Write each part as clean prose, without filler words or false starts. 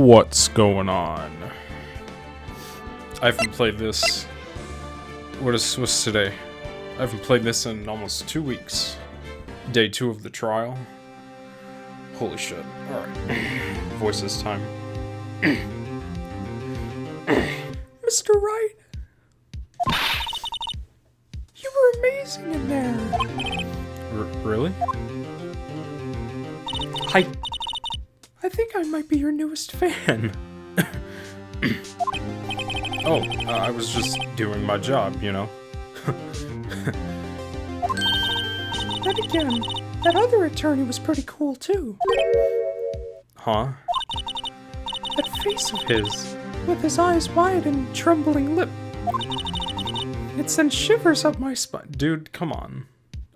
What's going on? I haven't played this. What's today? I haven't played this in almost 2 weeks. Day 2 of the trial. Holy shit. Alright. Voices time. Mr. Wright, you were amazing in there. Really? I think I might be your newest fan. Oh, I was just doing my job, you know? Then again, that other attorney was pretty cool too. Huh? That face of his, with his eyes wide and trembling lip. It sends shivers up my spine. Dude, come on.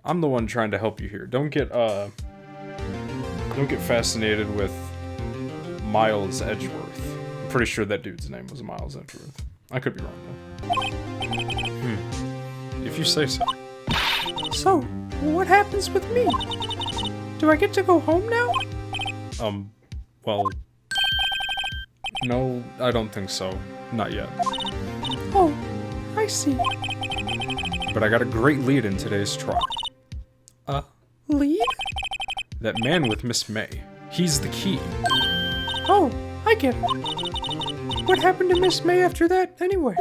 I'm the one trying to help you here. Don't get fascinated with Miles Edgeworth. I'm pretty sure that dude's name was Miles Edgeworth. I could be wrong, though. If you say so. So, what happens with me? Do I get to go home now? Well... No, I don't think so. Not yet. Oh, I see. But I got a great lead in today's trial. Lead? That man with Miss May. He's the key. Oh, I get it. What happened to Miss May after that, anyway?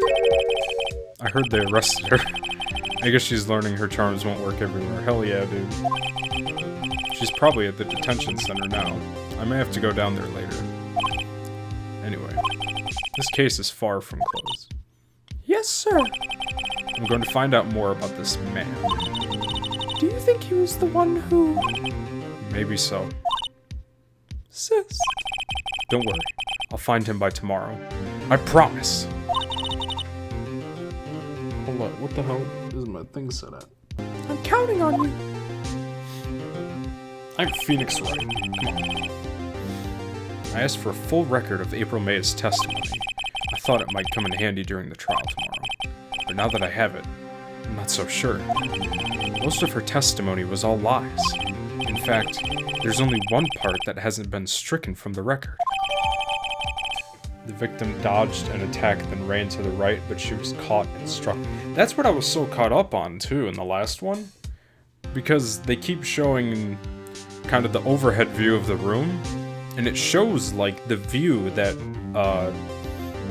I heard they arrested her. I guess she's learning her charms won't work everywhere. Hell yeah, dude. She's probably at the detention center now. I may have to go down there later. Anyway, this case is far from closed. Yes, sir. I'm going to find out more about this man. Do you think he was the one who... Maybe so. Sis. Don't worry. I'll find him by tomorrow. I promise! Hold on, what the hell is my thing set at? I'm counting on you. I'm Phoenix Wright. Come on. I asked for a full record of April May's testimony. I thought it might come in handy during the trial tomorrow. But now that I have it, I'm not so sure. Most of her testimony was all lies. In fact, there's only one part that hasn't been stricken from the record. The victim dodged an attack, then ran to the right, but she was caught and struck. That's what I was so caught up on, too, in the last one. Because they keep showing kind of the overhead view of the room, and it shows, like, the view that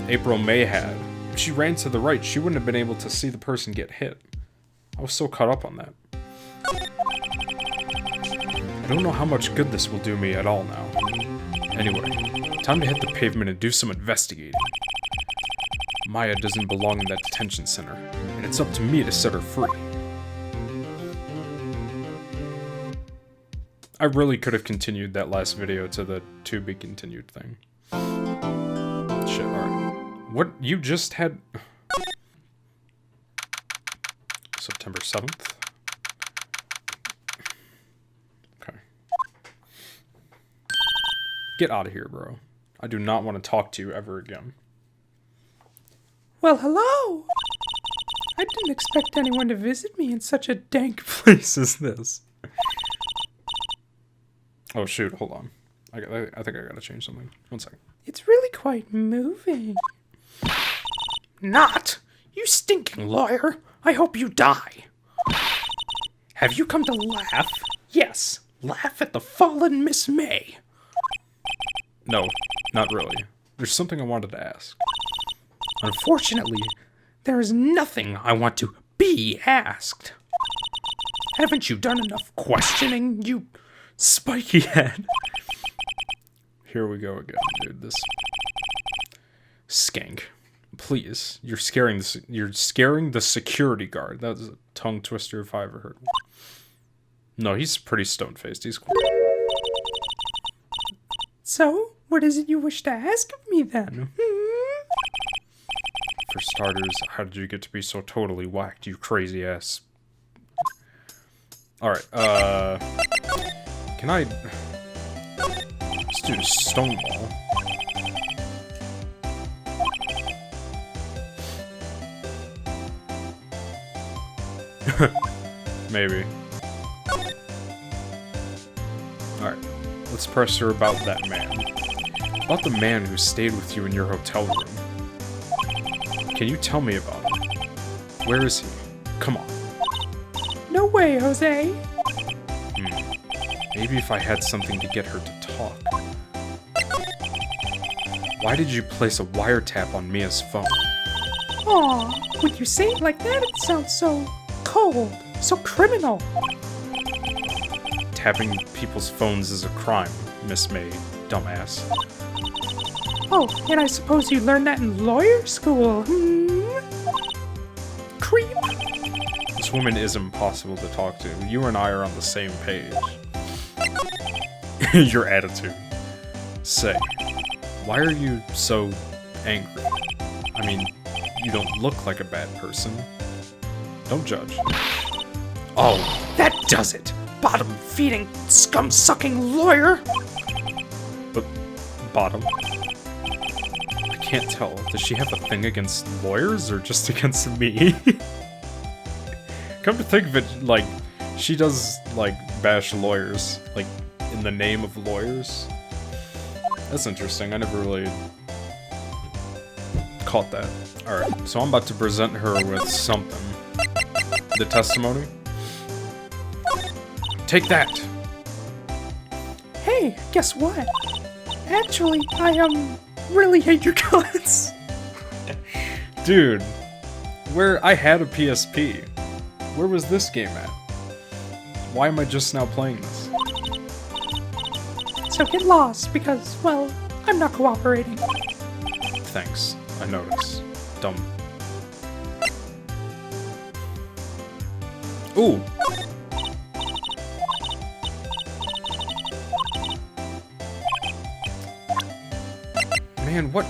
April May had. If she ran to the right, she wouldn't have been able to see the person get hit. I was so caught up on that. I don't know how much good this will do me at all now. Anyway, time to hit the pavement and do some investigating. Maya doesn't belong in that detention center, and it's up to me to set her free. I really could have continued that last video to the to be continued thing. Shit, alright. What you just had... September 7th? Okay. Get out of here, bro. I do not want to talk to you ever again. Well, hello! I didn't expect anyone to visit me in such a dank place as this. Oh shoot, hold on. I think I gotta change something. 1 second. It's really quite moving. Not! You stinking lawyer! I hope you die! Have you come to laugh? Yes, laugh at the fallen Miss May. No, not really. There's something I wanted to ask. Unfortunately, there is nothing I want to be asked. Haven't you done enough questioning, you spiky head? Here we go again, dude. This skank. Please, you're scaring the security guard. That was a tongue twister if I ever heard one. No, he's pretty stone-faced. He's cool. So, what is it you wish to ask of me then? For starters, how did you get to be so totally whacked, you crazy ass? Alright, can I... Let's do Stonewall. Maybe. Alright, let's press her about that man. About the man who stayed with you in your hotel room. Can you tell me about him? Where is he? Come on. No way, Jose. Maybe if I had something to get her to talk. Why did you place a wiretap on Mia's phone? Aw, when you say it like that, it sounds so cold, so criminal. Tapping people's phones is a crime, Miss May, dumbass. Oh, and I suppose you learned that in lawyer school, Creep. This woman is impossible to talk to. You and I are on the same page. Your attitude. Say, why are you so angry? I mean, you don't look like a bad person. Don't judge. Oh, that does it! Bottom-feeding, scum-sucking lawyer! But, bottom? I can't tell. Does she have a thing against lawyers or just against me? Come to think of it, like, she does, like, bash lawyers, like, in the name of lawyers. That's interesting. I never really caught that. Alright, so I'm about to present her with something. The testimony? Take that! Hey, guess what? Actually, I, really hate your guts. Dude, I had a PSP. Where was this game at? Why am I just now playing this? So get lost, because, well, I'm not cooperating. Thanks. I noticed. Dumb. Ooh! Man, what?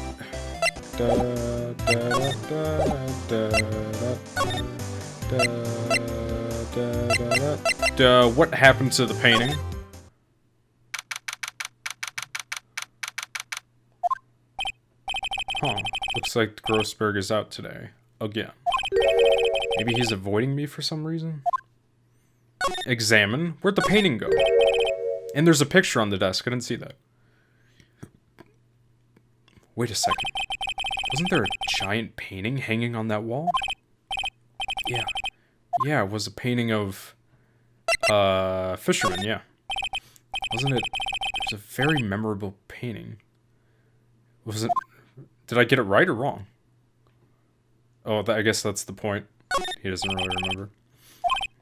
What happened to the painting? Huh. Looks like Grossberg is out today. Again. Maybe he's avoiding me for some reason? Examine? Where'd the painting go? And there's a picture on the desk. I didn't see that. Wait a second. Wasn't there a giant painting hanging on that wall? Yeah. Yeah, it was a painting of... fisherman, yeah. Wasn't it... It was a very memorable painting. Was it... Did I get it right or wrong? Oh, I guess that's the point. He doesn't really remember.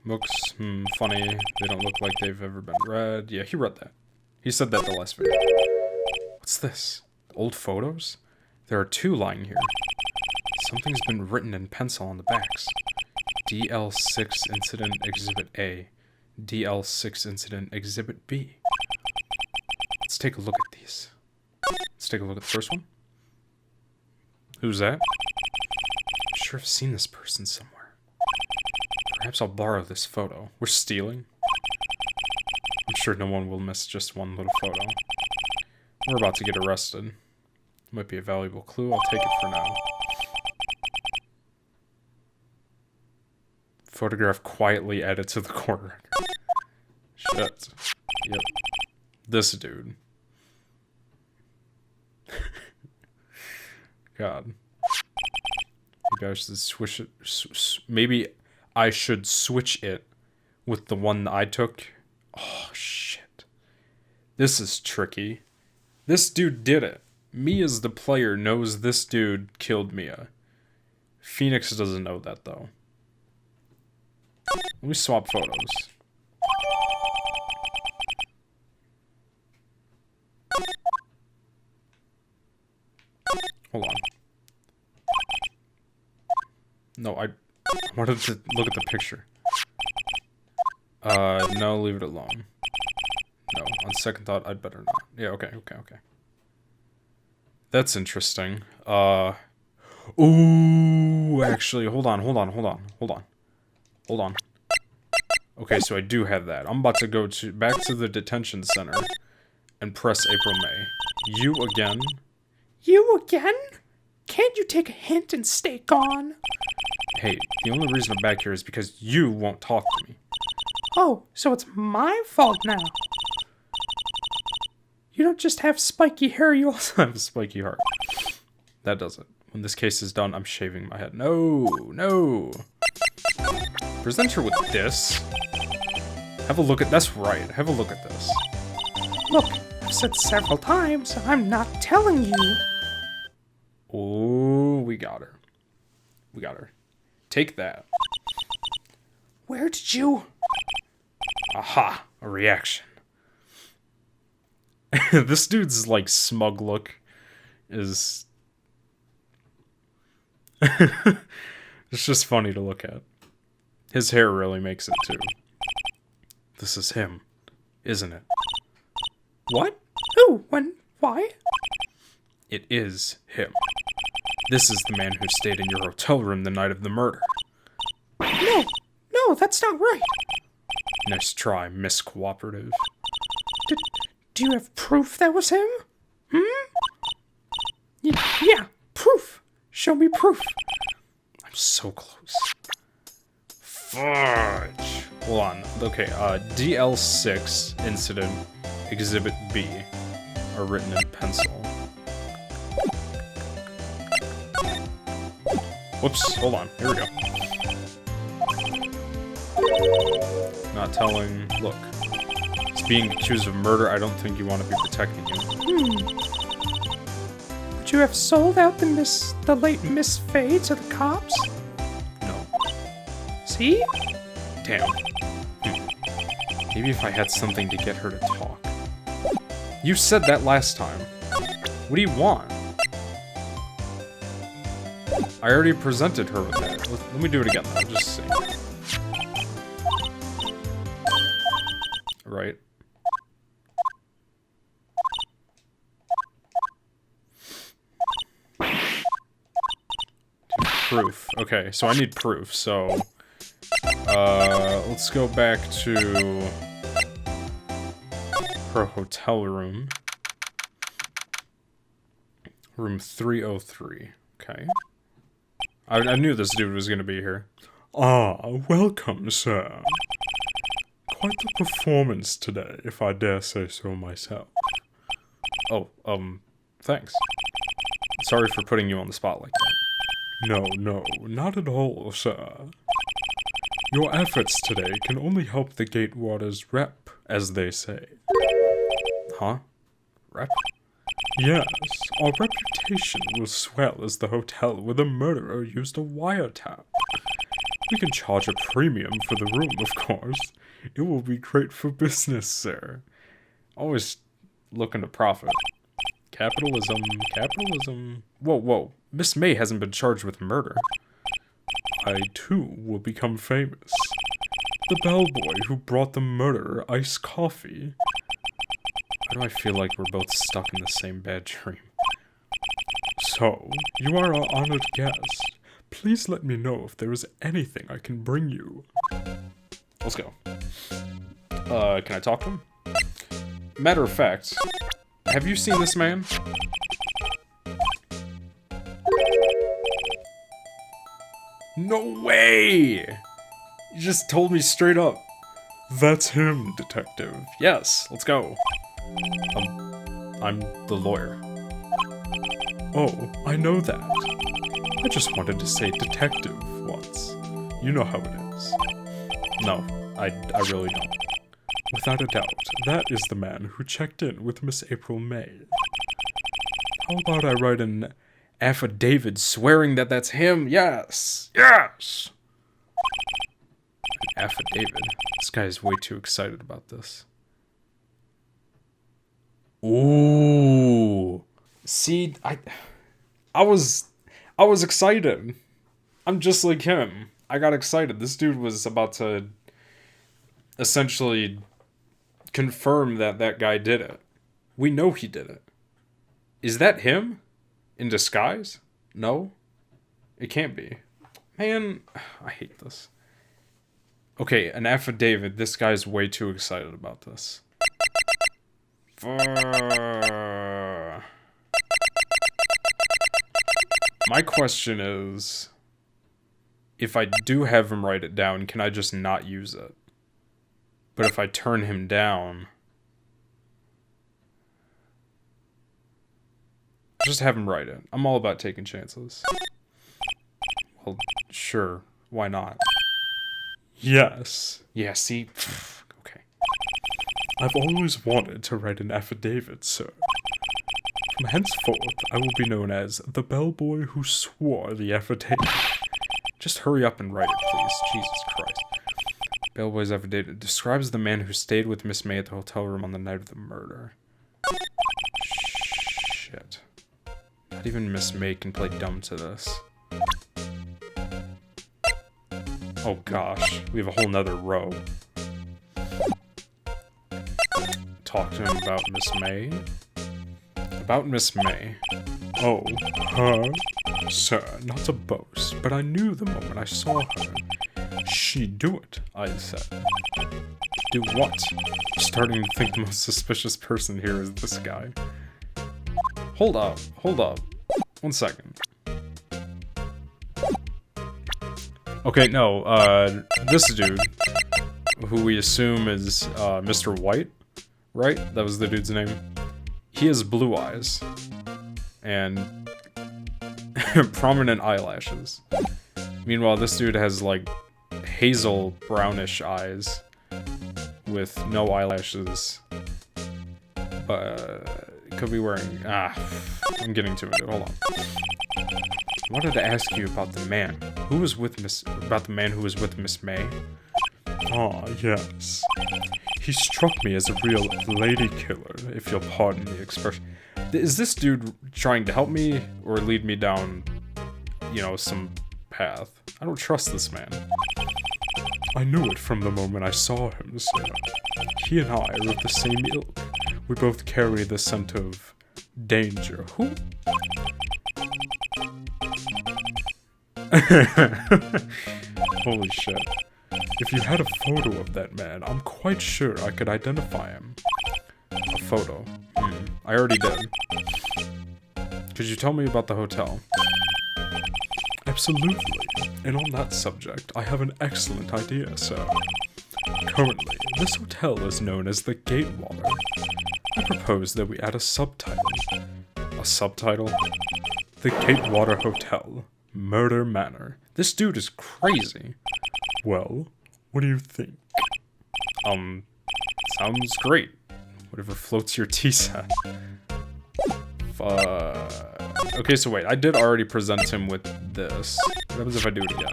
Books, funny. They don't look like they've ever been read. Yeah, he read that. He said that the last video. What's this? Old photos? There are 2 lying here. Something's been written in pencil on the backs. DL6 Incident Exhibit A. DL6 Incident Exhibit B. Let's take a look at these. Let's take a look at the first one. Who's that? I'm sure I've seen this person somewhere. Perhaps I'll borrow this photo. We're stealing? I'm sure no one will miss just one little photo. We're about to get arrested. Might be a valuable clue. I'll take it for now. Photograph quietly added to the corner. Shit. Yep. This dude. God. Maybe I should switch it. Maybe I should switch it with the one I took. Oh, shit. This is tricky. This dude did it. Me as the player knows this dude killed Mia. Phoenix doesn't know that, though. Let me swap photos. Hold on. No, I wanted to look at the picture. No, leave it alone. No, on second thought, I'd better not. Yeah, okay. That's interesting. Ooh, actually, hold on. Okay, so I do have that. I'm about to go back to the detention center and press April May. You again? You again? Can't you take a hint and stay gone? Hey, the only reason I'm back here is because you won't talk to me. Oh, so it's my fault now. You don't just have spiky hair, you also have a spiky heart. That does it. When this case is done, I'm shaving my head. No, no. Present her with this. Have a look at, that's right. Have a look at this. Look, I've said several times, I'm not telling you. Oh, we got her. We got her. Take that. Where did you... Aha, a reaction. This dude's, like, smug look is... It's just funny to look at. His hair really makes it, too. This is him, isn't it? What? Who? When? Why? It is him. This is the man who stayed in your hotel room the night of the murder. No, no, that's not right. Nice try, Miss Cooperative. Do you have proof that was him? Yeah, proof. Show me proof. I'm so close. Fudge. Hold on. Okay, DL6 incident, Exhibit B, are written in pencil. Whoops, hold on. Here we go. Not telling. Look. He's being accused of murder. I don't think you want to be protecting him. Would you have sold out the late Miss Faye to the cops? No. See? Damn. Maybe if I had something to get her to talk. You said that last time. What do you want? I already presented her with that. Let me do it again, though. Just see. Right. Proof. Okay, so I need proof, so... let's go back to... her hotel room. Room 303. Okay. I knew this dude was gonna be here. Ah, welcome, sir. Quite the performance today, if I dare say so myself. Oh, thanks. Sorry for putting you on the spot like that. No, not at all, sir. Your efforts today can only help the Gatewaters rep, as they say. Huh? Rep? Yes, our reputation will swell as the hotel where the murderer used a wiretap. We can charge a premium for the room, of course. It will be great for business, sir. Always looking to profit. Capitalism, capitalism. Whoa. Miss May hasn't been charged with murder. I, too, will become famous. The bellboy who brought the murderer iced coffee. Why do I feel like we're both stuck in the same bad dream? So, you are our honored guest. Please let me know if there is anything I can bring you. Let's go. Can I talk to him? Matter of fact, have you seen this man? No way! You just told me straight up. That's him, detective. Yes, let's go. I'm the lawyer. Oh, I know that. I just wanted to say detective once. You know how it is. No, I really don't. Without a doubt, that is the man who checked in with Miss April May. How about I write an affidavit swearing that that's him? Yes! Yes! An affidavit? This guy is way too excited about this. Ooh. See, I was excited. I'm just like him. I got excited. This dude was about to essentially confirm that that guy did it. We know he did it. Is that him? In disguise? No? It can't be. Man, I hate this. Okay, an affidavit. This guy's way too excited about this. My question is, if I do have him write it down, can I just not use it? But if I turn him down... Just have him write it. I'm all about taking chances. Well, sure. Why not? Yes. Yeah, see? Okay. I've always wanted to write an affidavit, sir. From henceforth, I will be known as the bellboy who swore the affidavit. Just hurry up and write it, please. Jesus Christ. Bellboy's affidavit describes the man who stayed with Miss May at the hotel room on the night of the murder. Shit. Not even Miss May can play dumb to this. Oh gosh, we have a whole nother row. Talk to him about Miss May. About Miss May. Oh, her? Sir, not to boast, but I knew the moment I saw her. She'd do it, I said. Do what? I'm starting to think the most suspicious person here is this guy. Hold up. 1 second. Okay, no, this dude, who we assume is, Mr. White, right? That was the dude's name. He has blue eyes. And prominent eyelashes. Meanwhile, this dude has, like, hazel brownish eyes with no eyelashes. Could be wearing... I'm getting to it. Hold on. I wanted to ask you about the man. About the man who was with Miss May. Ah, yes. He struck me as a real lady killer, if you'll pardon the expression. Is this dude trying to help me or lead me down, you know, some path? I don't trust this man. I knew it from the moment I saw him, sir. He and I are of the same ilk. We both carry the scent of danger. Who? Holy shit. If you had a photo of that man, I'm quite sure I could identify him. A photo? I already did. Could you tell me about the hotel? Absolutely. And on that subject, I have an excellent idea, sir. Currently, this hotel is known as the Gatewater. I propose that we add a subtitle. A subtitle? The Gatewater Hotel, Murder Manor. This dude is crazy. Well, what do you think? Sounds great. Whatever floats your tea set. Okay, so wait, I did already present him with this. What happens if I do it again?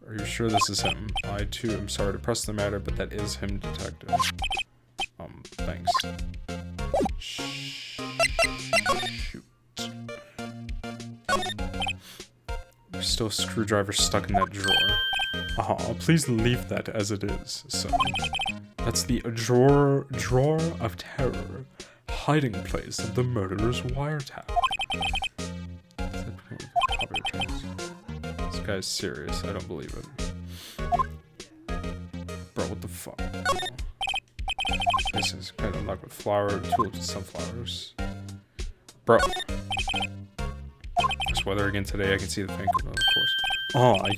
Are you sure this is him? I too am sorry to press the matter, but that is him, detective. Thanks. Shoot. There's still a screwdriver stuck in that drawer. Please leave that as it is, sir. That's the drawer of terror. Hiding place of the murderer's wiretap. This guy's serious. I don't believe it. Bro, what the fuck? This is kind of unlocked with flower, tulips, and sunflowers. Bro. This weather again today. I can see the bank of course.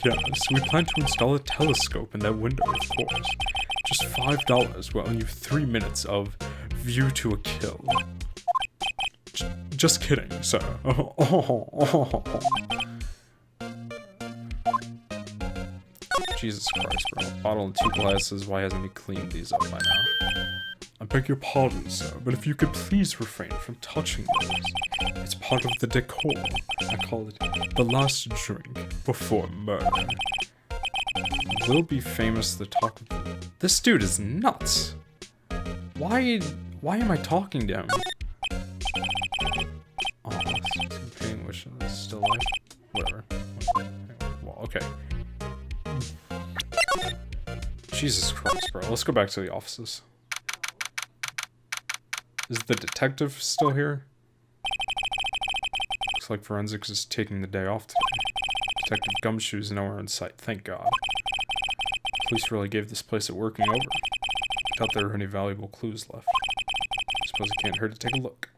Yes. We plan to install a telescope in that window, of course. Just $5 will earn you 3 minutes of view to a kill. Just kidding, sir. Jesus Christ, bro. Bottle and 2 glasses. Why hasn't he cleaned these up by now? I beg your pardon, sir, but if you could please refrain from touching those. It's part of the decor. I call it the last drink before murder. Will be famous the talk of the... This dude is nuts. Why am I talking to him? Oh, pain wish is still alive. Whatever. Well, okay. Jesus Christ, bro. Let's go back to the offices. Is the detective still here? Looks like forensics is taking the day off today. Detective Gumshoe's nowhere in sight, thank God. Police really gave this place a working over. Doubt there were any valuable clues left. Suppose it can't hurt to take a look.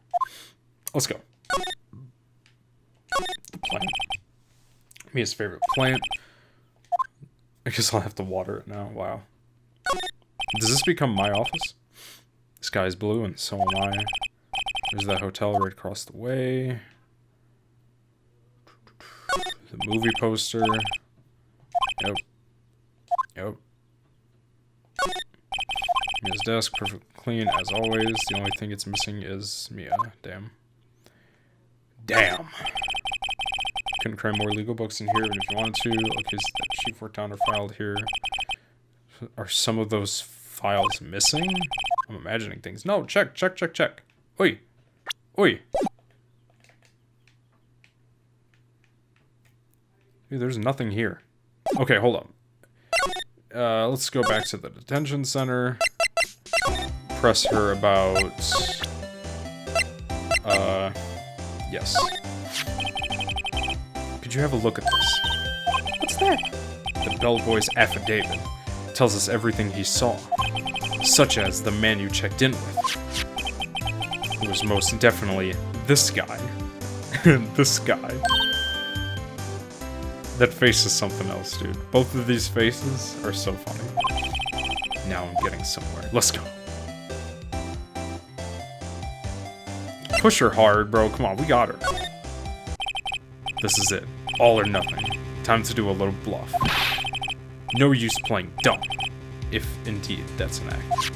Let's go. The plant. Mia's favorite plant. I guess I'll have to water it now. Wow. Does this become my office? The sky is blue and so am I. There's that hotel right across the way. The movie poster. Yep. Yep. Mia's desk, perfectly clean as always. The only thing it's missing is Mia. Damn. Damn. Couldn't cram more legal books in here, even if you wanted to. Okay, so that chief worked on are filed here. Are some of those files missing? I'm imagining things. No, check. Oi. Oi. Dude, there's nothing here. Okay, hold up. Let's go back to the detention center. Press her about... yes. Could you have a look at this? What's that? The bellboy's affidavit tells us everything he saw, such as the man you checked in with. It was most definitely this guy. This guy. That face is something else, dude. Both of these faces are so funny. Now I'm getting somewhere. Let's go. Push her hard, bro. Come on, we got her. This is it. All or nothing. Time to do a little bluff. No use playing dumb. If indeed that's an act.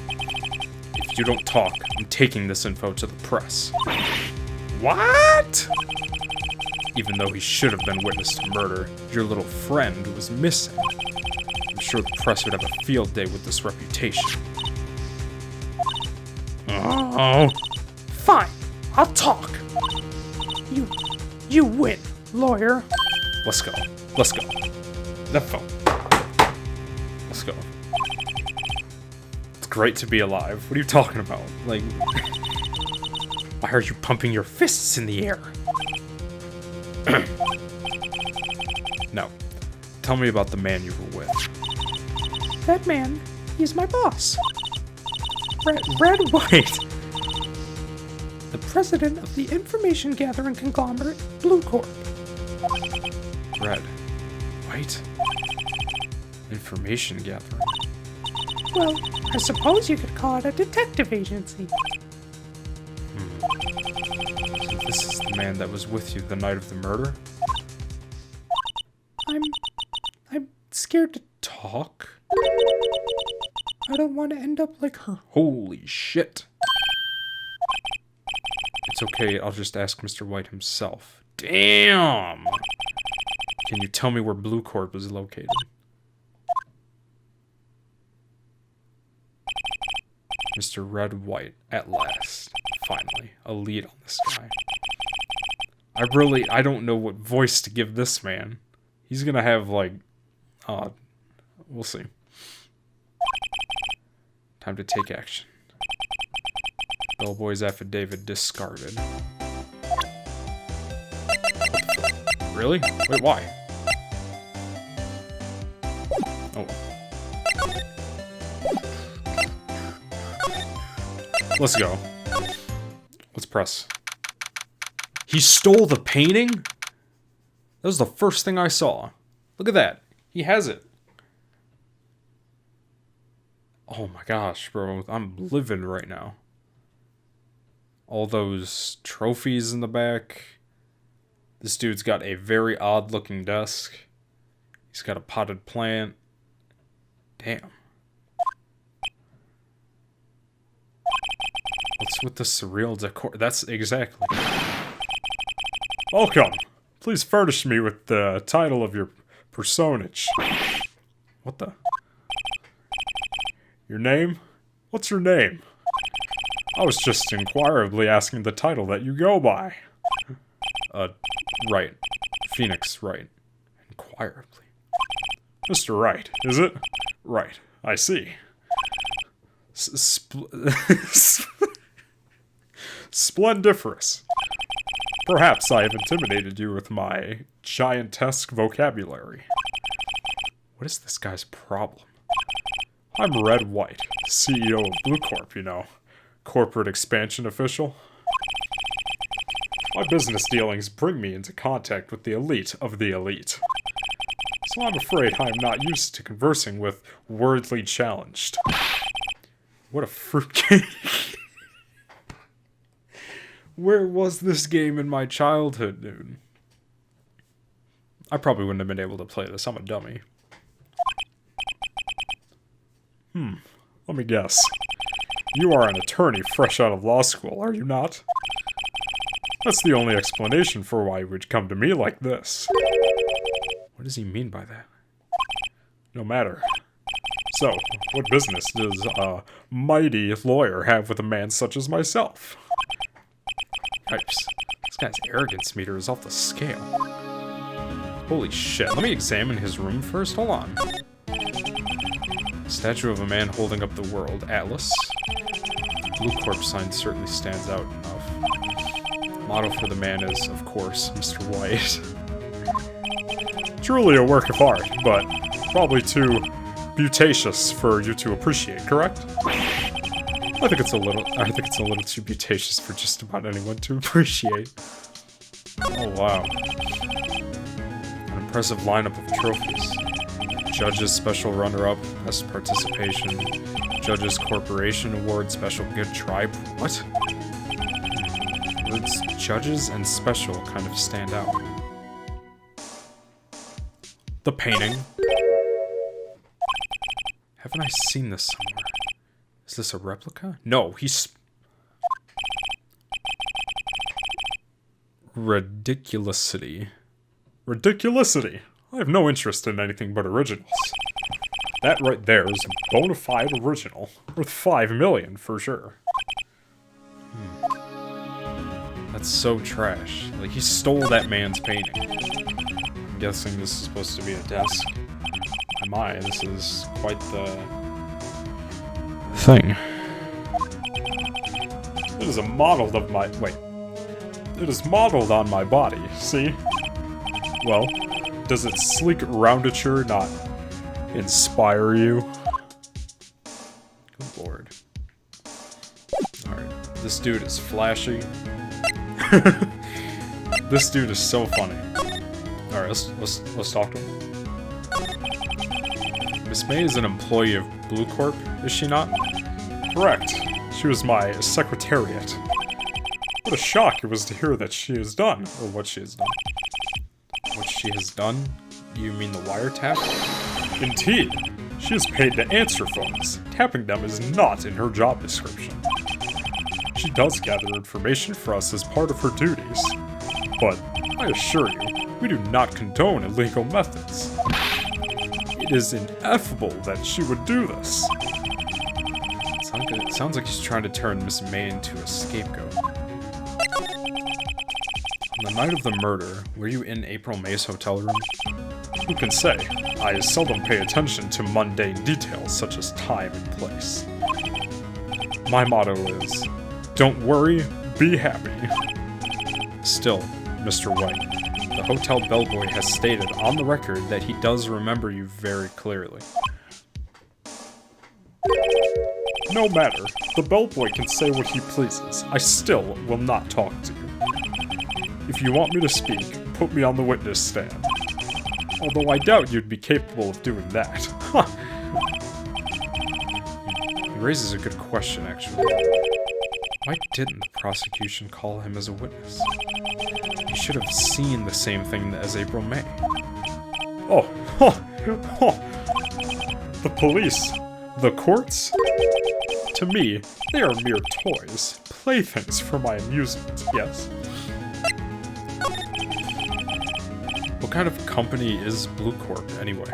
If you don't talk, I'm taking this info to the press. What? Even though he should have been witness to murder, your little friend was missing. I'm sure the press would have a field day with this reputation. Oh. Fine, I'll talk. You win, lawyer. Let's go. Let's go. The phone. Let's go. It's great to be alive. What are you talking about? Like, why are you pumping your fists in the air? No. Tell me about the man you were with. That man, he's my boss. Red White. The president of the information gathering conglomerate, Blue Corp. Red. White? Information gathering. Well, I suppose you could call it a detective agency. So this is the man that was with you the night of the murder? I'm scared to... Talk? I don't want to end up like her. Holy shit. It's okay, I'll just ask Mr. White himself. Damn! Can you tell me where Blue Corp is located? Mr. Red White, at last. Finally, a lead on this guy. I don't know what voice to give this man. He's gonna have, like, we'll see. Time to take action. Bellboy's affidavit discarded. Really? Wait, why? Oh. Let's go. Let's press. He stole the painting? That was the first thing I saw. Look at that. He has it. Oh my gosh, bro. I'm living right now. All those trophies in the back. This dude's got a very odd looking desk. He's got a potted plant. Damn. What's with the surreal decor? That's exactly. Welcome. Please furnish me with the title of your personage. What the? Your name? What's your name? I was just inquirably asking the title that you go by. Wright. Phoenix Wright. Inquirably. Mr. Wright, is it? Right, I see. Splendiferous. Perhaps I have intimidated you with my giantesque vocabulary. What is this guy's problem? I'm Red White, CEO of Blue Corp, you know. Corporate expansion official. My business dealings bring me into contact with the elite of the elite. So I'm afraid I am not used to conversing with worldly challenged. What a fruitcake. Where was this game in my childhood, dude? I probably wouldn't have been able to play this. I'm a dummy. Let me guess. You are an attorney fresh out of law school, are you not? That's the only explanation for why you would come to me like this. What does he mean by that? No matter. So, what business does a mighty lawyer have with a man such as myself? Yipes. This guy's arrogance meter is off the scale. Holy shit. Let me examine his room first. Hold on. Statue of a man holding up the world. Atlas. Blue Corp sign certainly stands out enough. Motto for the man is, of course, Mr. White. Truly a work of art, but probably too beauticious for you to appreciate, correct? I think it's a little too beauticious for just about anyone to appreciate. Oh wow. An impressive lineup of trophies. Judges Special Runner-Up, Best Participation, Judges Corporation Award, Special Good Tribe. What? Words Judges and Special kind of stand out. The painting. Haven't I seen this somewhere? Is this a replica? No, he's... Ridiculousity. Ridiculousity. I have no interest in anything but originals. That right there is a bona fide original. Worth 5 million for sure. That's so trash. Like, he stole that man's painting. I'm guessing this is supposed to be a desk. My, this is quite the thing. It is a modeled of my... Wait. It is modeled on my body, see? Well, does its sleek roundature not inspire you? Good lord. Alright, this dude is flashy. This dude is so funny. Alright, let's talk to him. Miss May is an employee of Blue Corp, is she not? Correct. She was my secretariat. What a shock it was to hear that she is done, or what she has done. What she has done? You mean the wiretap? Indeed. She is paid to answer phones. Tapping them is not in her job description. She does gather information for us as part of her duties. But, I assure you, we do not condone illegal methods. It is ineffable that she would do this. It sounds like he's trying to turn Miss May into a scapegoat. On the night of the murder, were you in April May's hotel room? Who can say? I seldom pay attention to mundane details such as time and place. My motto is, don't worry, be happy. Still, Mr. White, the hotel bellboy has stated on the record that he does remember you very clearly. No matter. The bellboy can say what he pleases. I still will not talk to you. If you want me to speak, put me on the witness stand. Although I doubt you'd be capable of doing that. He raises a good question, actually. Why didn't the prosecution call him as a witness? He should have seen the same thing as April May. The police, the courts? To me, they are mere toys, playthings for my amusement, yes? What kind of company is Blue Corp, anyway?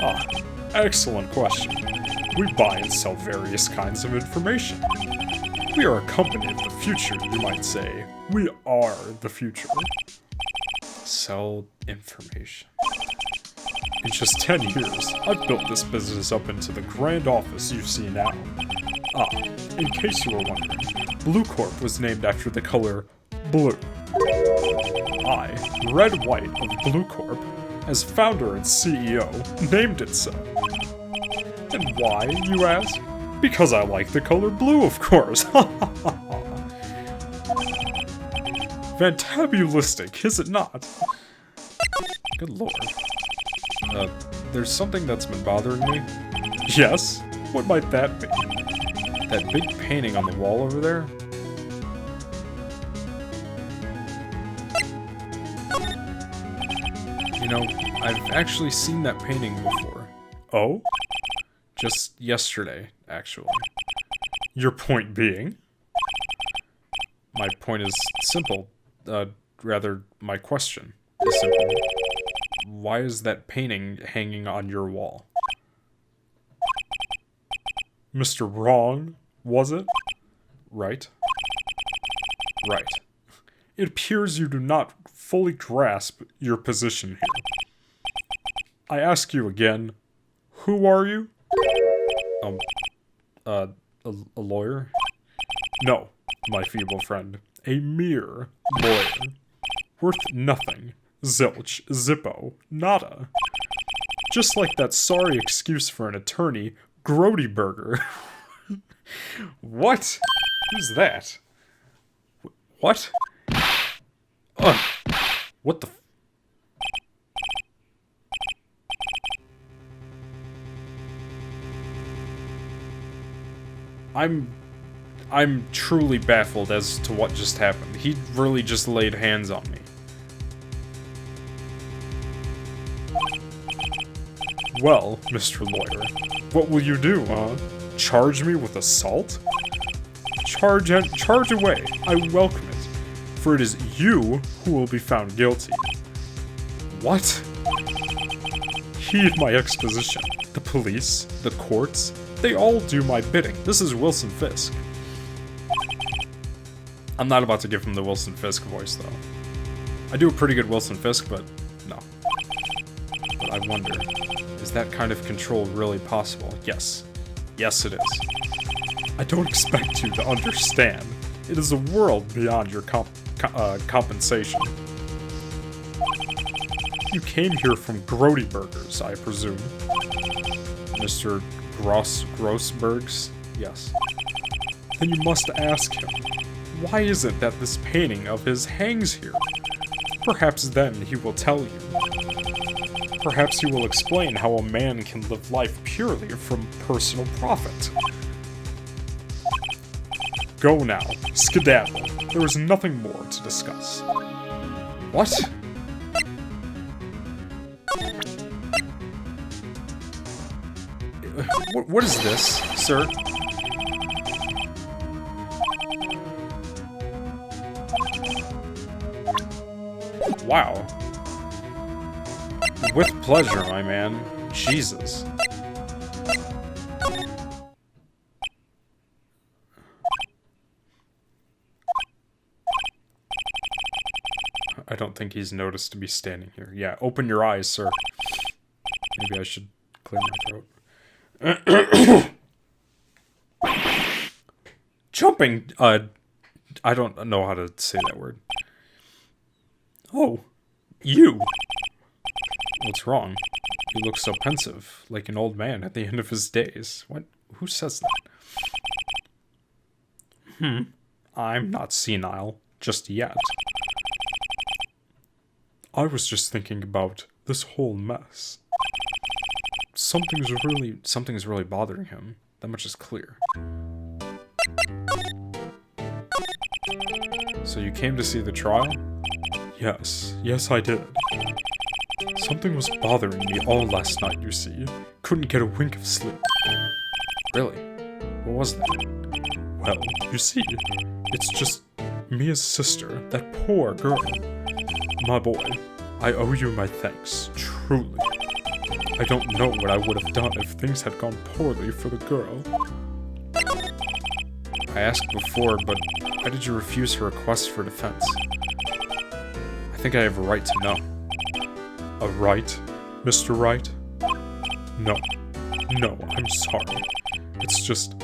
Ah, excellent question. We buy and sell various kinds of information. We are a company of the future, you might say. We are the future. Sell information. In just 10 years, I've built this business up into the grand office you see now. Ah, in case you were wondering, Blue Corp was named after the color blue. I, Red White of Blue Corp, as founder and CEO, named it so. And why, you ask? Because I like the color blue, of course. Fantabulistic, is it not? Good lord. There's something that's been bothering me. Yes? What might that be? That big painting on the wall over there? You know, I've actually seen that painting before. Oh? Just yesterday, actually. Your point being? My point is simple. Rather, my question is simple. Why is that painting hanging on your wall? Mr. Wrong, was it? Right? Right. It appears you do not fully grasp your position here. I ask you again, who are you? A lawyer? No, my feeble friend. A mere lawyer. Worth nothing. Zilch, zippo, nada. Just like that sorry excuse for an attorney, Grody Burger. What? Who's that? What? Ugh. What the f- I'm truly baffled as to what just happened. He really just laid hands on me. Well, Mr. Lawyer, what will you do, huh? Charge me with assault? Charge away. I welcome it. For it is you who will be found guilty. What? Heed my exposition. The police, the courts, they all do my bidding. This is Wilson Fisk. I'm not about to give him the Wilson Fisk voice, though. I do a pretty good Wilson Fisk, but no. But I wonder, is that kind of control really possible? Yes. Yes, it is. I don't expect you to understand. It is a world beyond your compensation. You came here from Grody Burgers, I presume. Mr. Grossberg's? Yes. Then you must ask him, why is it that this painting of his hangs here? Perhaps then he will tell you. Perhaps he will explain how a man can live life purely from personal profit. Go now, skedaddle. There is nothing more to discuss. What? What is this, sir? Wow. With pleasure, my man. Jesus. I don't think he's noticed to be standing here. Yeah, open your eyes, sir. Maybe I should clear my throat. Jumping! I don't know how to say that word. Oh, you! What's wrong? You look so pensive, like an old man at the end of his days. What? Who says that? I'm not senile, just yet. I was just thinking about this whole mess. Something's really bothering him. That much is clear. So you came to see the trial? Yes, I did. Something was bothering me all last night, you see. Couldn't get a wink of sleep. Really? What was that? Well, you see, it's just Mia's sister, that poor girl. My boy, I owe you my thanks, truly. I don't know what I would have done if things had gone poorly for the girl. I asked before, but why did you refuse her request for defense? I think I have a right to know. A right, Mr. Wright? No, I'm sorry. It's just,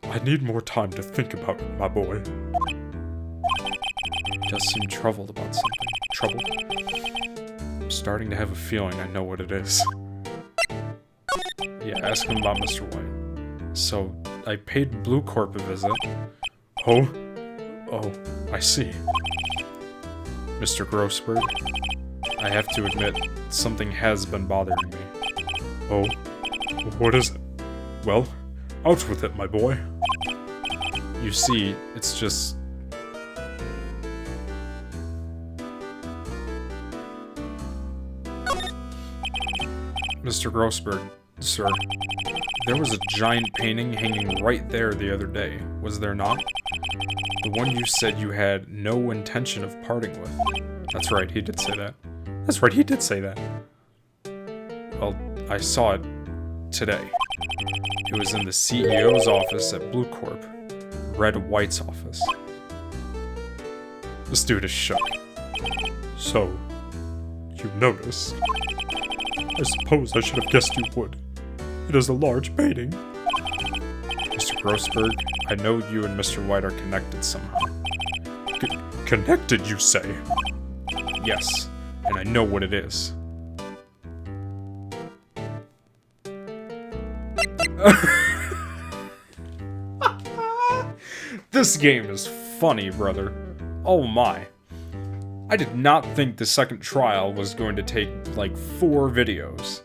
I need more time to think about it, my boy. He does seem troubled about something. Troubled? I'm starting to have a feeling I know what it is. Yeah, ask him about Mr. White. So, I paid Blue Corp a visit. Oh, I see. Mr. Grossberg, I have to admit, something has been bothering me. Oh, what is it? Well, out with it, my boy. You see, it's just... Mr. Grossberg, sir, there was a giant painting hanging right there the other day, was there not? The one you said you had no intention of parting with. That's right, he did say that. That's right, he did say that. Well, I saw it today. It was in the CEO's office at Blue Corp, Red White's office. This dude is shook. So, you noticed? I suppose I should have guessed you would. It is a large painting. Mr. Grossberg, I know you and Mr. White are connected somehow. Connected, you say? Yes, and I know what it is. This game is funny, brother. Oh my. I did not think the second trial was going to take, like, 4 videos.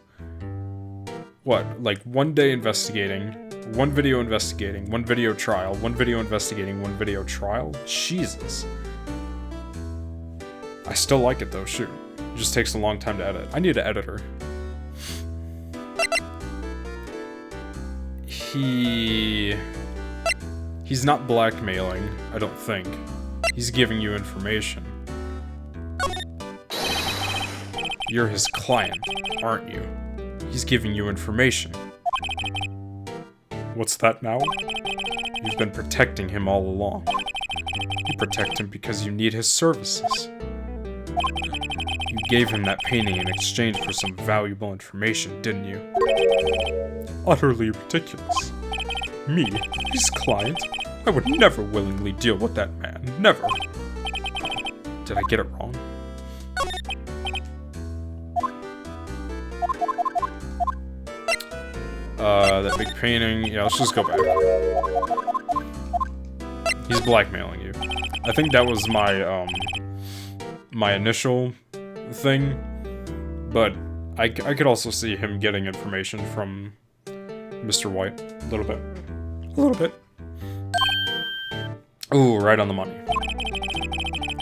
What, like 1 day investigating, 1 video investigating, 1 video trial, 1 video investigating, 1 video trial? Jesus. I still like it though, shoot. It just takes a long time to edit. I need an editor. He's not blackmailing, I don't think. He's giving you information. You're his client, aren't you? He's giving you information. What's that now? You've been protecting him all along. You protect him because you need his services. You gave him that painting in exchange for some valuable information, didn't you? Utterly ridiculous. Me, his client? I would never willingly deal with that man. Never. Did I get it wrong? That big painting. Yeah, let's just go back. He's blackmailing you. I think that was my, my initial thing. But I could also see him getting information from Mr. White. A little bit. A little bit. Ooh, right on the money.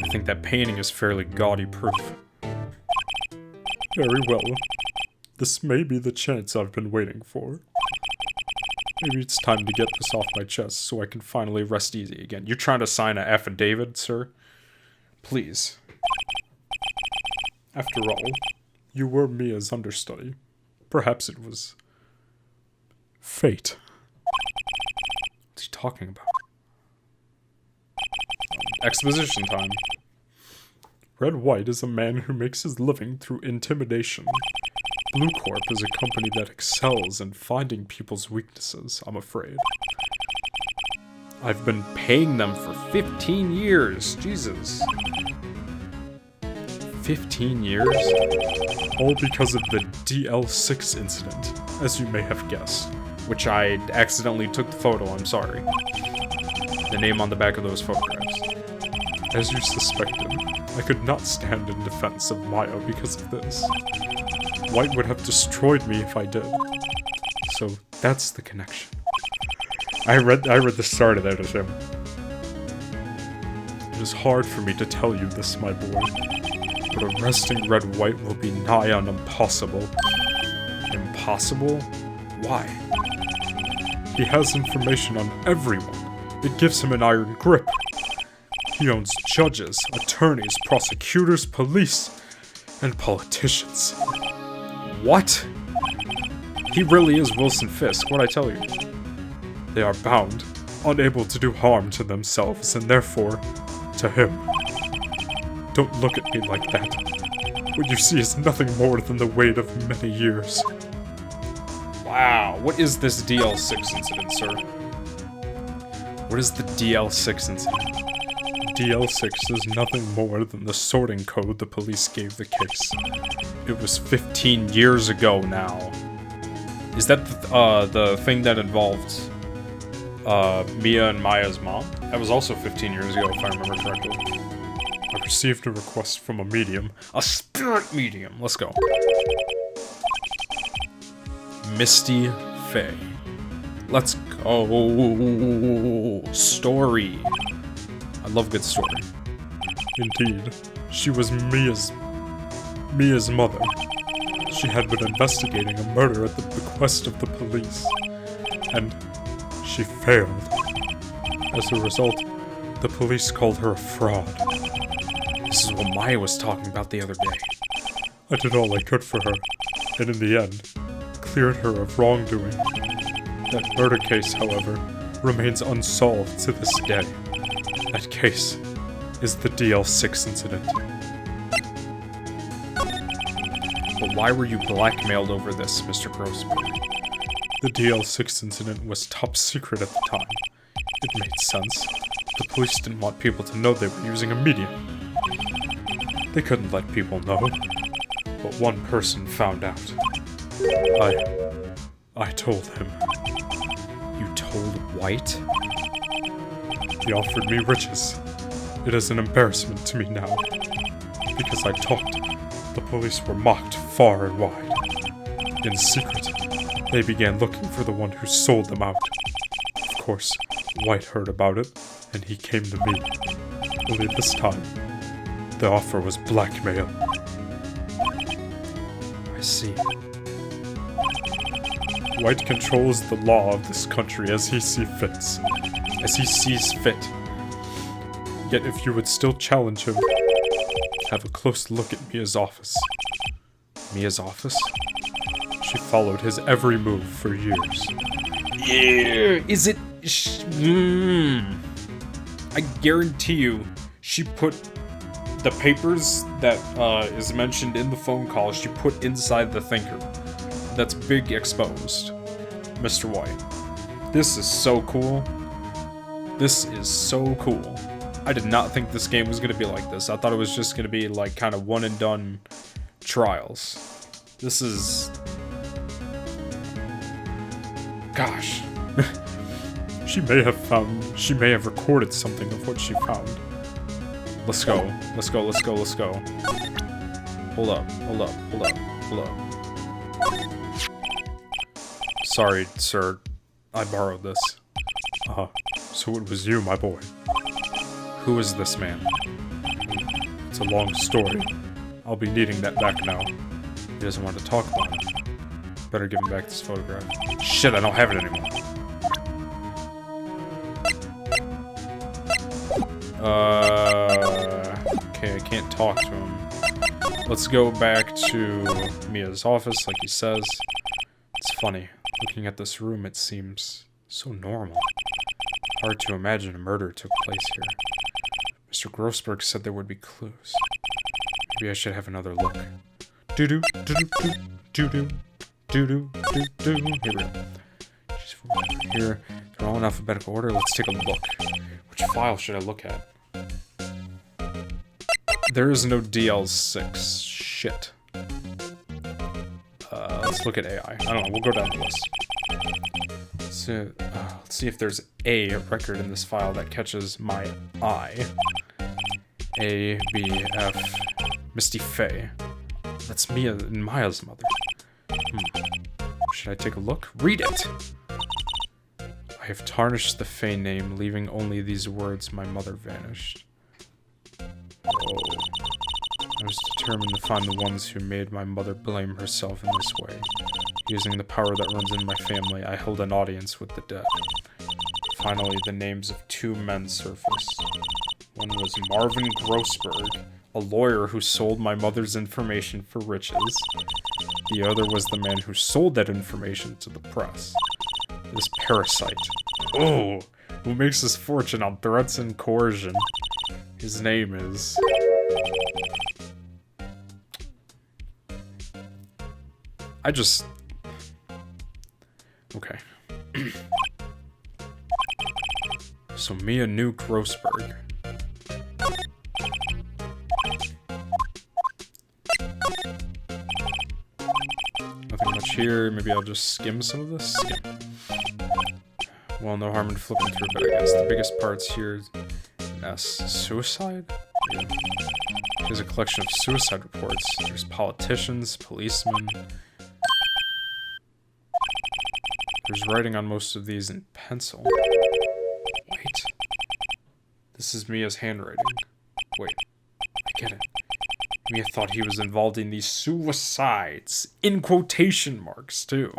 I think that painting is fairly gaudy proof. Very well. This may be the chance I've been waiting for. Maybe it's time to get this off my chest so I can finally rest easy again. You're trying to sign an affidavit, sir? Please. After all, you were Mia's understudy. Perhaps it was fate. What's he talking about? Exposition time. Red White is a man who makes his living through intimidation. Blue Corp is a company that excels in finding people's weaknesses, I'm afraid. I've been paying them for 15 years. Jesus. 15 years? All because of the DL6 incident, as you may have guessed. Which I accidentally took the photo, I'm sorry. The name on the back of those photographs. As you suspected, I could not stand in defense of Maya because of this. White would have destroyed me if I did. So that's the connection. I read the start of that of him. It is hard for me to tell you this, my boy, but arresting Red White will be nigh on impossible. Impossible? Why? He has information on everyone. It gives him an iron grip. He owns judges, attorneys, prosecutors, police, and politicians. What? He really is Wilson Fisk, what'd I tell you? They are bound, unable to do harm to themselves, and therefore, to him. Don't look at me like that. What you see is nothing more than the weight of many years. Wow, what is this DL6 incident, sir? What is the DL6 incident? DL6 is nothing more than the sorting code the police gave the case. It was 15 years ago now. Is that the thing that involved Mia and Maya's mom? That was also 15 years ago, if I remember correctly. I received a request from a medium. A spirit medium. Let's go. Misty Faye. Let's go. Story. I love good story. Indeed, she was Mia's mother. She had been investigating a murder at the bequest of the police, and she failed. As a result, the police called her a fraud. This is what Maya was talking about the other day. I did all I could for her, and in the end, cleared her of wrongdoing. That murder case, however, remains unsolved to this day. That case is the DL6 incident. But why were you blackmailed over this, Mr. Grossberg? The DL6 incident was top secret at the time. It made sense. The police didn't want people to know they were using a medium. They couldn't let people know. But one person found out. I told him. You told White? He offered me riches. It is an embarrassment to me now. Because I talked, the police were mocked far and wide. In secret, they began looking for the one who sold them out. Of course, White heard about it, and he came to me. Only this time, the offer was blackmail. I see. White controls the law of this country as he sees fit. Yet if you would still challenge him, have a close look at Mia's office. Mia's office? She followed his every move for years. Yeah, is it... I guarantee you, she put the papers that is mentioned in the phone call, she put inside the thinker. That's big exposed. Mr. White. This is so cool. This is so cool. I did not think this game was going to be like this. I thought it was just going to be like kind of one and done trials. This is... Gosh. She may have recorded something of what she found. Let's go. Let's go, let's go, let's go. Hold up, hold up, hold up, hold up. Sorry, sir. I borrowed this. So it was you, my boy. Who is this man? It's a long story. I'll be needing that back now. He doesn't want to talk about it. Better give him back this photograph. Shit, I don't have it anymore. Okay, I can't talk to him. Let's go back to Mia's office, like he says. It's funny. Looking at this room, it seems so normal. Hard to imagine a murder took place here. Mr. Grossberg said there would be clues. Maybe I should have another look. Doo-doo, doo-doo, doo-doo, doo-doo, doo-doo. Here we go. Just here. They're all in alphabetical order. Let's take a look. Which file should I look at? There is no DL6. Shit. Let's look at AI. I don't know. We'll go down the list. Let's see if there's a record in this file that catches my eye. A, B, F, Misty Faye. That's Mia and Maya's mother. Should I take a look? Read it! I have tarnished the Faye name, leaving only these words, my mother vanished. Whoa. I was determined to find the ones who made my mother blame herself in this way. Using the power that runs in my family, I held an audience with the dead. Finally, the names of two men surfaced. One was Marvin Grossberg, a lawyer who sold my mother's information for riches. The other was the man who sold that information to the press. This parasite. Oh, who makes his fortune on threats and coercion. His name is... Okay. So Mia knew Grossberg. Nothing much here. Maybe I'll just skim some of this. Skim. Well, no harm in flipping through, but I guess the biggest parts here is S. Suicide? Yeah. There's a collection of suicide reports. There's politicians, policemen. There's writing on most of these in pencil. Wait. This is Mia's handwriting. Wait. I get it. Mia thought he was involved in these suicides. In quotation marks, too.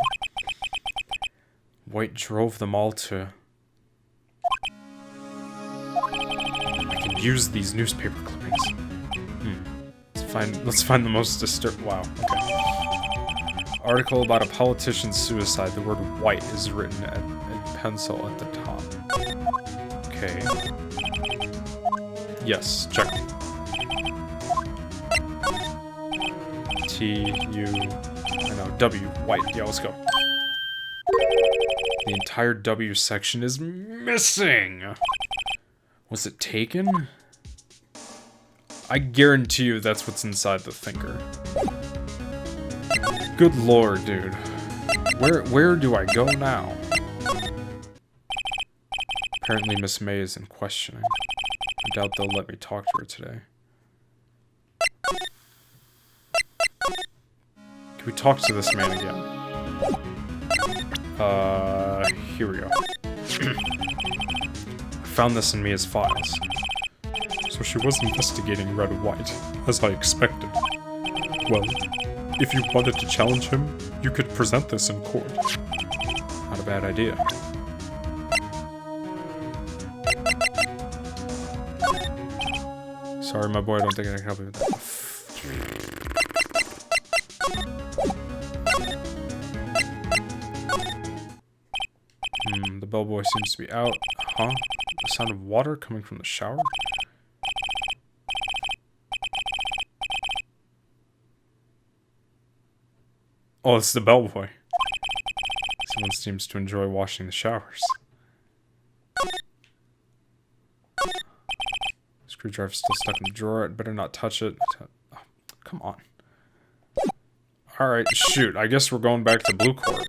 White drove them all to... I can use these newspaper clippings. Let's find the most Wow, okay. Article about a politician's suicide. The word white is written in pencil at the top. Okay. Yes, check. W, white. Yeah, let's go. The entire W section is missing! Was it taken? I guarantee you that's what's inside the thinker. Good lord, dude. Where do I go now? Apparently Miss May is in questioning. I doubt they'll let me talk to her today. Can we talk to this man again? Here we go. I found this in Mia's files. So she was investigating Red White, as I expected. Well, if you wanted to challenge him, you could present this in court. Not a bad idea. Sorry, my boy, I don't think I can help you with that. The bellboy seems to be out. Huh? The sound of water coming from the shower? Oh, it's the bellboy. Someone seems to enjoy washing the showers. Screwdriver's still stuck in the drawer. I'd better not touch it. Oh, come on. Alright, shoot. I guess we're going back to Blue Corp.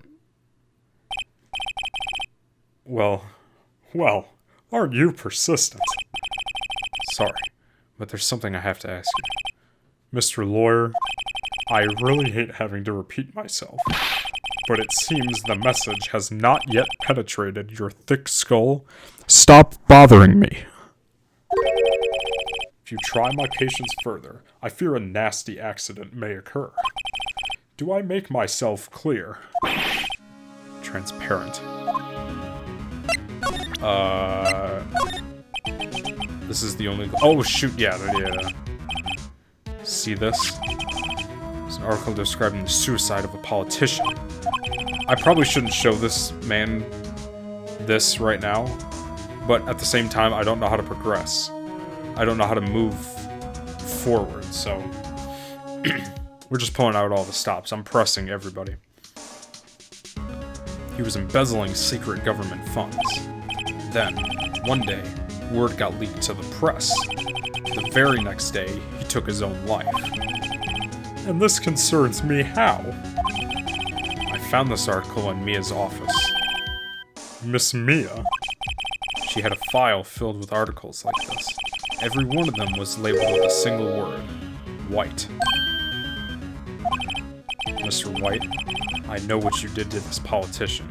Well, aren't you persistent? Sorry, but there's something I have to ask you. Mr. Lawyer, I really hate having to repeat myself, but it seems the message has not yet penetrated your thick skull. Stop bothering me. If you try my patience further, I fear a nasty accident may occur. Do I make myself clear? Transparent. This is the only... Oh, shoot, yeah. See this? It's an article describing the suicide of a politician. I probably shouldn't show this man this right now, but at the same time, I don't know how to progress. I don't know how to move forward, so... We're just pulling out all the stops. I'm pressing everybody. He was embezzling secret government funds. Then, one day, word got leaked to the press. The very next day, he took his own life. And this concerns me how? I found this article in Mia's office. Miss Mia? She had a file filled with articles like this. Every one of them was labeled with a single word. White. Mr. White, I know what you did to this politician.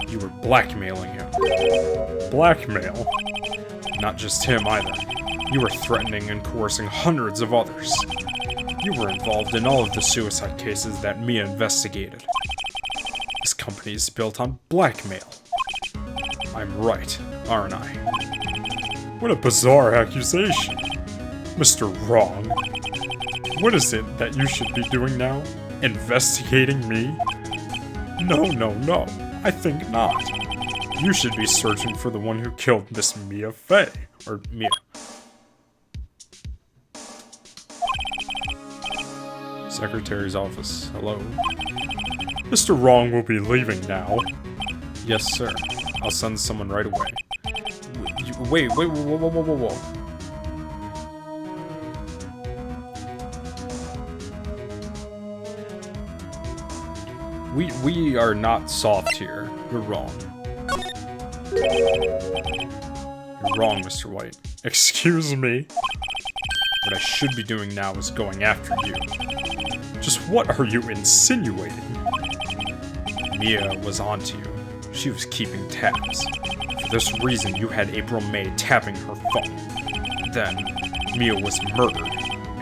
You were blackmailing him. Blackmail? Not just him either. You were threatening and coercing hundreds of others. You were involved in all of the suicide cases that Mia investigated. This company is built on blackmail. I'm right, aren't I? What a bizarre accusation. Mr. Wrong. What is it that you should be doing now? Investigating me? No. I think not. You should be searching for the one who killed Miss Mia Fey. Or Mia. Secretary's office. Hello. Mr. Wrong will be leaving now. Yes, sir. I'll send someone right away. Wait, whoa. We are not soft here. You're wrong. You're wrong, Mr. White. Excuse me? What I should be doing now is going after you. Just what are you insinuating? Mia was onto you. She was keeping tabs. For this reason you had April May tapping her phone. Then, Mia was murdered,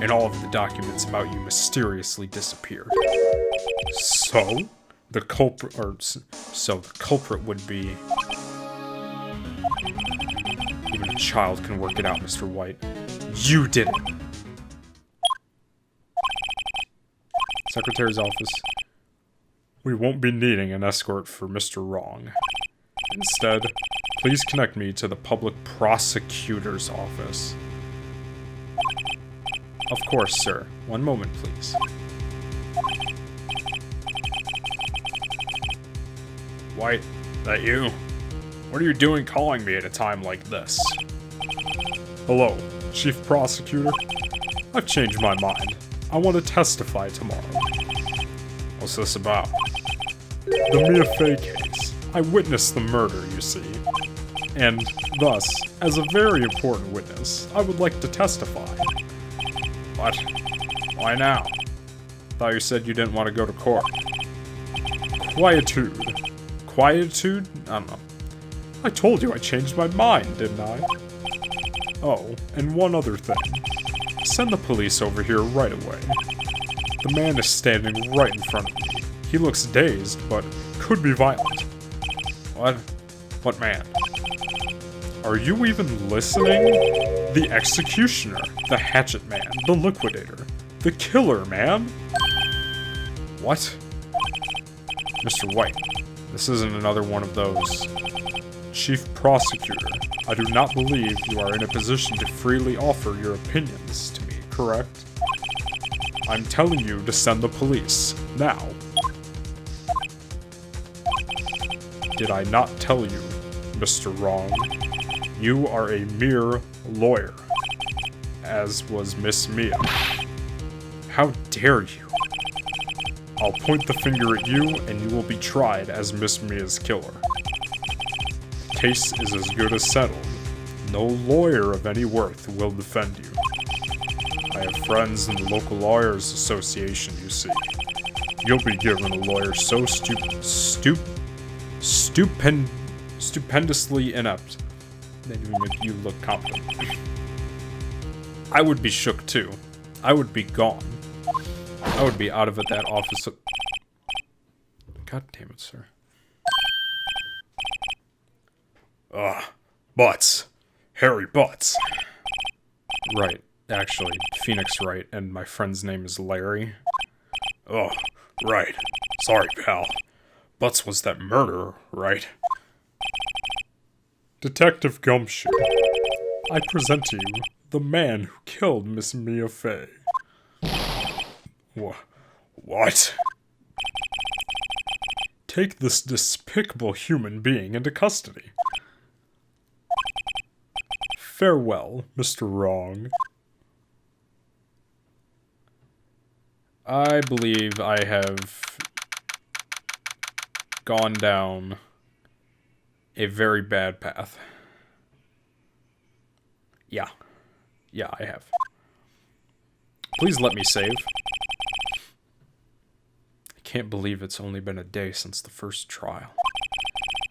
and all of the documents about you mysteriously disappeared. So, the culprit would be... Even a child can work it out, Mr. White. You did it! Secretary's office. We won't be needing an escort for Mr. Wrong. Instead, please connect me to the public prosecutor's office. Of course, sir. One moment, please. White, that you? What are you doing calling me at a time like this? Hello, Chief Prosecutor. I've changed my mind. I want to testify tomorrow. What's this about? The Mia Fey case. I witnessed the murder, you see. And, thus, as a very important witness, I would like to testify. What? Why now? Thought you said you didn't want to go to court. Quietude. Quietude? I don't know. I told you I changed my mind, didn't I? Oh, and one other thing. Send the police over here right away. The man is standing right in front of me. He looks dazed, but could be violent. What? What man? Are you even listening? The executioner, the hatchet man, the liquidator, the killer, man? What? Mr. White, this isn't another one of those. Chief Prosecutor, I do not believe you are in a position to freely offer your opinions to me, correct? I'm telling you to send the police, now. Did I not tell you, Mr. Wrong? You are a mere lawyer, as was Miss Mia. How dare you? I'll point the finger at you, and you will be tried as Miss Mia's killer. The case is as good as settled. No lawyer of any worth will defend you. I have friends in the local lawyers association, you see. You'll be given a lawyer so stupendously inept that he will make you look competent. I would be shook too. I would be gone. I would be out of that office. God damn it, sir. Butts. Harry Butts. Right, actually, Phoenix Wright, and my friend's name is Larry. Oh, right. Sorry, pal. Butts was that murderer, right? Detective Gumshoe, I present to you the man who killed Miss Mia Fey. What? Take this despicable human being into custody. Farewell, Mr. Wrong. I believe I have gone down a very bad path. Yeah, I have. Please let me save. I can't believe it's only been a day since the first trial.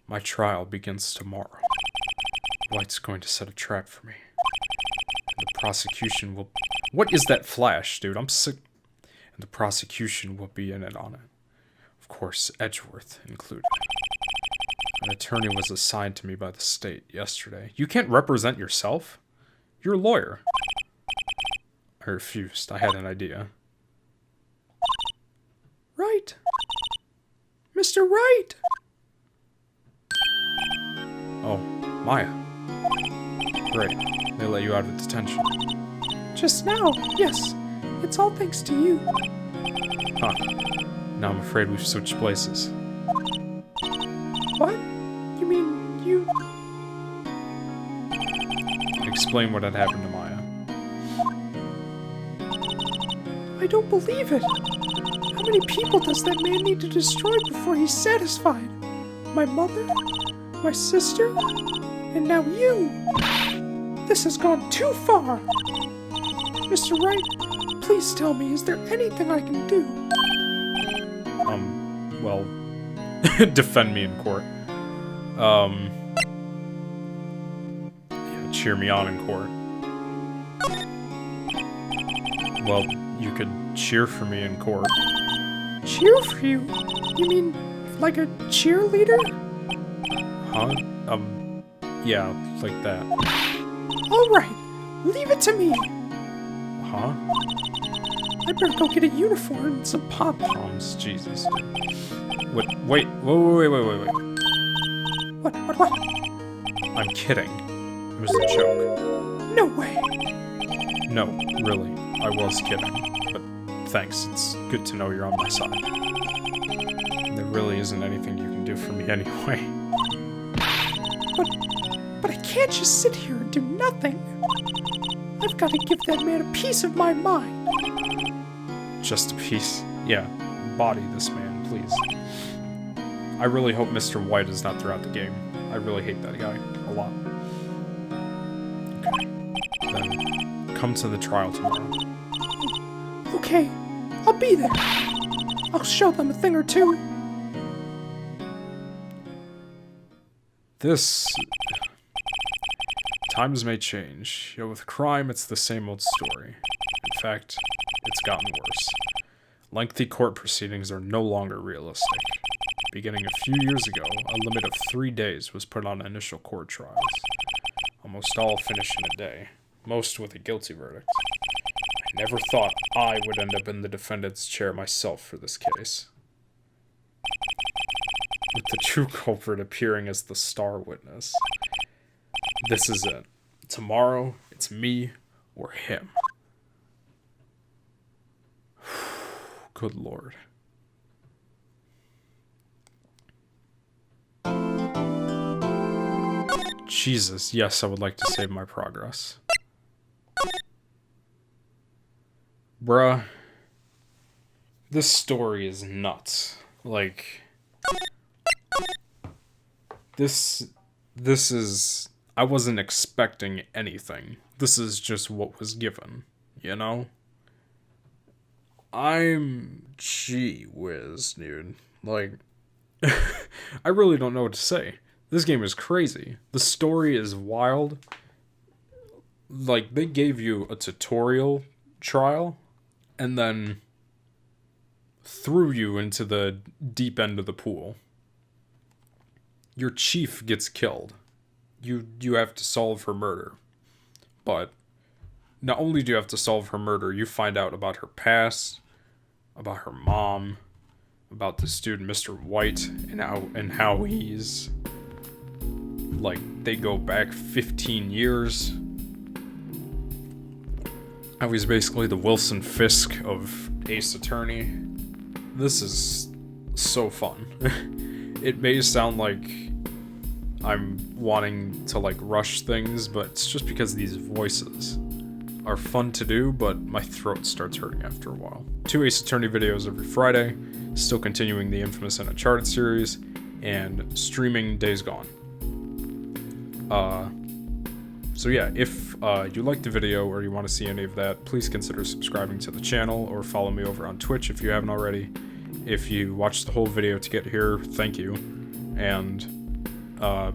My trial begins tomorrow. White's going to set a trap for me. And the prosecution will... What is that flash, dude? I'm sick. And the prosecution will be in it on it. Of course, Edgeworth included. An attorney was assigned to me by the state yesterday. You can't represent yourself? You're a lawyer. I refused. I had an idea. Right. Mr. Wright! Oh, Maya. Great. They let you out of detention. Just now, yes. It's all thanks to you. Huh. Now I'm afraid we've switched places. What? You mean you... Explain what had happened to Maya. I don't believe it. How many people does that man need to destroy before he's satisfied? My mother? My sister? And now you! This has gone too far! Mr. Wright, please tell me, is there anything I can do? Well... defend me in court. cheer me on in court. Well, you could cheer for me in court. Cheer for you? You mean like a cheerleader? Huh? Yeah, like that. Alright, leave it to me. Huh? I better go get a uniform and some pom-poms. Jesus. Wait. What? I'm kidding. It was a joke. No way. No, really. I was kidding. But thanks, it's good to know you're on my side. There really isn't anything you can do for me anyway. But I can't just sit here and do nothing. I've got to give that man a piece of my mind. Just a piece? Yeah, body this man, please. I really hope Mr. White is not throughout the game. I really hate that guy a lot. Okay, then come to the trial tomorrow. Okay, I'll be there. I'll show them a thing or two. Times may change, yet with crime it's the same old story. In fact, it's gotten worse. Lengthy court proceedings are no longer realistic. Beginning a few years ago, a limit of 3 days was put on initial court trials. Almost all finish in a day, most with a guilty verdict. I never thought I would end up in the defendant's chair myself for this case. With the true culprit appearing as the star witness. This is it. Tomorrow, it's me or him. Good Lord. Jesus, yes, I would like to save my progress. Bruh. This story is nuts. Like... This is... I wasn't expecting anything. This is just what was given, you know? Gee whiz, dude. Like, I really don't know what to say. This game is crazy. The story is wild. Like, they gave you a tutorial trial, and then threw you into the deep end of the pool. Your chief gets killed. You have to solve her murder. But not only do you have to solve her murder, you find out about her past, about her mom, about this dude, Mr. White, and how he's... Like, they go back 15 years. How he's basically the Wilson Fisk of Ace Attorney. This is so fun. It may sound like I'm wanting to, like, rush things, but it's just because these voices are fun to do, but my throat starts hurting after a while. 2 Ace Attorney videos every Friday, still continuing the infamous and Uncharted series, and streaming Days Gone. So yeah, if you liked the video or you want to see any of that, please consider subscribing to the channel or follow me over on Twitch if you haven't already. If you watched the whole video to get here, thank you. And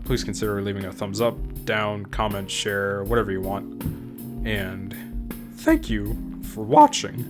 please consider leaving a thumbs up, down, comment, share, whatever you want. And thank you for watching.